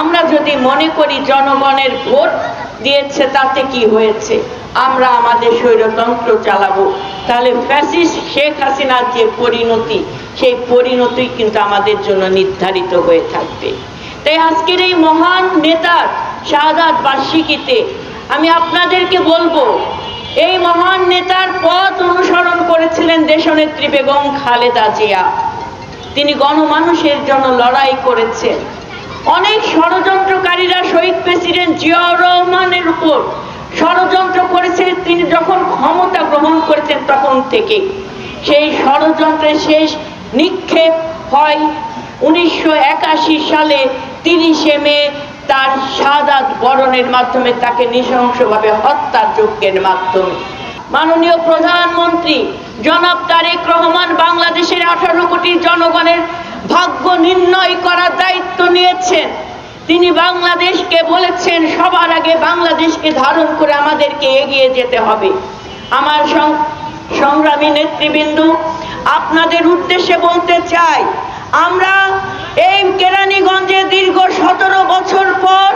আমরা যদি মনে করি জনগণের ভোট দিয়েছে তাতে কি হয়েছে, আমরা আমাদের স্বৈরতন্ত্র চালাবো, তাহলে ফ্যাসিস্ট শেখ হাসিনার যে পরিণতি, সেই পরিণতি কিন্তু আমাদের জন্য নির্ধারিত হয়ে থাকবে। তাই আজকের এই মহান নেতার শাহাদাত বার্ষিকীতে আমি আপনাদেরকে বলবো, এই মহান নেতার পথ অনুসরণ করেছিলেন দেশনেত্রী বেগম খালেদা জিয়া। তিনি গণমানুষের জন্য লড়াই করেছেন। অনেক ষড়যন্ত্রকারীরা শহীদ প্রেসিডেন্ট জিয়াউর রহমানের উপর ষড়যন্ত্র করেছে। তিনি যখন ক্ষমতা গ্রহণ করেছেন তখন থেকে সেই ষড়যন্ত্রের শেষ নিক্ষেপ হয় 1981 সালে 30 মে তার শাহাদাত বরণের মাধ্যমে, তাকে নৃশংসভাবে হত্যাযজ্ঞের মাধ্যমে। মাননীয় প্রধানমন্ত্রী জনাব তারেক রহমান বাংলাদেশের 18 কোটি জনগণের ভাগ্য নির্ণয় করার দায়িত্ব নিয়েছেন। তিনি বাংলাদেশকে বলেছেন, সবার আগে বাংলাদেশকে ধারণ করে আমাদেরকে এগিয়ে যেতে হবে। আমার সংগ্রামী নেতৃবৃন্দ, আপনাদের উদ্দেশ্যে বলতে চাই, আমরা এই কেরানীগঞ্জে দীর্ঘ 17 বছর পর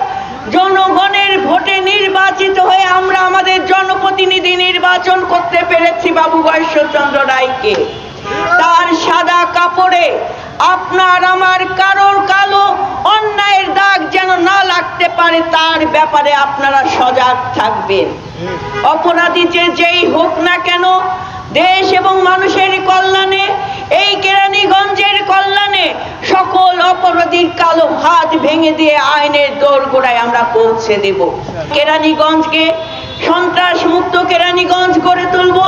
জনগণের ভোটে নির্বাচিত হয়ে আমরা আমাদের জনপ্রতিনিধি নির্বাচন করতে পেরেছি বাবু ঈশ্বরচন্দ্র রায়কে। তার সাদা কাপড়ে আপনার আমার কারোর কালো অন্যায়ের দাগ যেন না লাগতে পারে, তার ব্যাপারে আপনারা সজাগ থাকবেন। অপরাধী যেই হোক না কেন, দেশ এবং মানুষের কল্যাণে, এই কেরানীগঞ্জের কল্যাণে সকল অপরাধীর কালো হাত ভেঙে দিয়ে আইনের দোরগোড়ায় আমরা পৌঁছে দেব। কেরানীগঞ্জকে সন্ত্রাস মুক্ত কেরানীগঞ্জ গড়ে তুলব,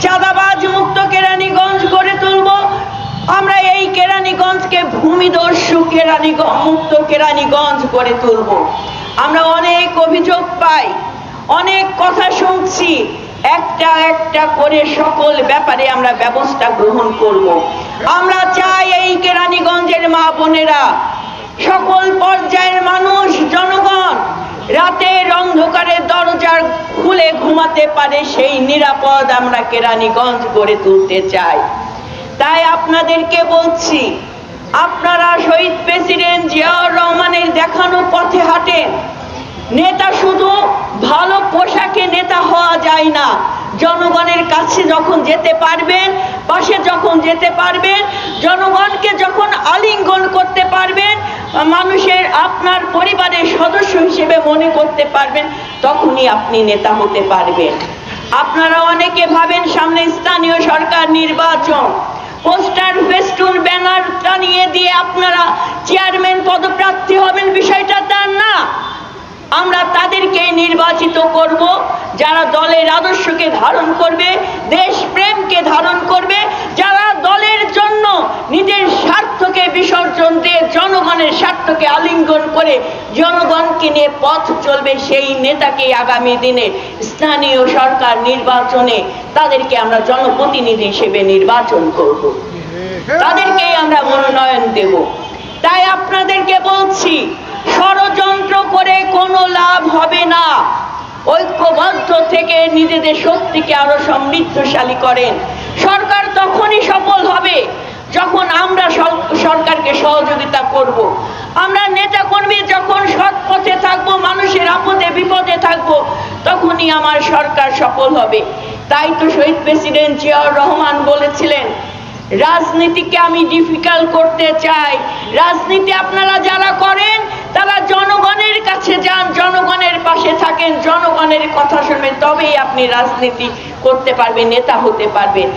চাঁদাবাজ মুক্ত কেরানীগঞ্জ গড়ে তুলব। আমরা এই কেরানীগঞ্জকে ভূমিদস্যু মুক্ত কেরানীগঞ্জ গড়ে তুলব। আমরা অনেক অভিযোগ পাই, অনেক কথা শুনছি, একটা একটা করে সকল ব্যাপারে আমরা ব্যবস্থা গ্রহণ করব। আমরা চাই এই কেরানীগঞ্জের মা বোনেরা, সকল পর্যায়ের মানুষ, জনগণ রাতের অন্ধকারে দরজা খুলে ঘুমাতে পারে, সেই নিরাপদ আমরা কেরানীগঞ্জ গড়ে তুলতে চাই। তাই আপনাদেরকে বলছি, আপনারা শহীদ প্রেসিডেন্ট জিয়াউর রহমানের দেখানো পথে হাঁটেন। নেতা শুধু ভালো পোশাকে নেতা হওয়া যায় না। জনগণের কাছে যখন যেতে পারবেন, পাশে যখন যেতে পারবেন, জনগণকে যখন আলিঙ্গন করতে পারবেন, মানুষের আপনার পরিবারের সদস্য হিসেবে মনে করতে পারবেন, তখনই আপনি নেতা হতে পারবেন। আপনারা অনেকে ভাবেন সামনে স্থানীয় সরকার নির্বাচন, পোস্টার ফেস্টুন ব্যানার টানিয়ে দিয়ে আপনারা চেয়ারম্যান পদপ্রার্থী হবেন, বিষয়টা তা না। আমরা তাদেরকে নির্বাচিত করব যারা দলের আদর্শকে ধারণ করবে, দেশপ্রেমকে ধারণ করবে, যারা দলের জন্য নিজের স্বার্থকে বিসর্জন দিয়ে জনগণের স্বার্থকে আলিঙ্গন করে জনগণকে নিয়ে পথ চলবে। সেই নেতাকে আগামী দিনে স্থানীয় সরকার নির্বাচনে তাদেরকে আমরা জনপ্রতিনিধি হিসেবে নির্বাচন করব, তাদেরকেই আমরা মনোনয়ন দেব। তাই আপনাদেরকে বলছি, ষড়যন্ত্র করে কোনো লাভ হবে না। ঐক্যবদ্ধ থেকে নিজেদের শক্তিকে আরো সমৃদ্ধশালী করেন। সরকার তখনই সফল হবে যখন আমরা সরকারকে সহযোগিতা করব। আমরা নেতা কর্মী যখন সৎ পথে থাকবো, মানুষের আপদে বিপদে থাকবো, তখনই আমার সরকার সফল হবে। তাই তো শহীদ প্রেসিডেন্ট জিয়াউর রহমান বলেছিলেন, রাজনীতিকে আমি ডিফিকাল্ট করতে চাই। রাজনীতি আপনারা যারা করেন তারা জনগণের কাছে যান, জনগণের পাশে থাকেন, জনগণের কথা শুনবেন, তবেই আপনি রাজনীতি করতে পারবেন, নেতা হতে পারবেন।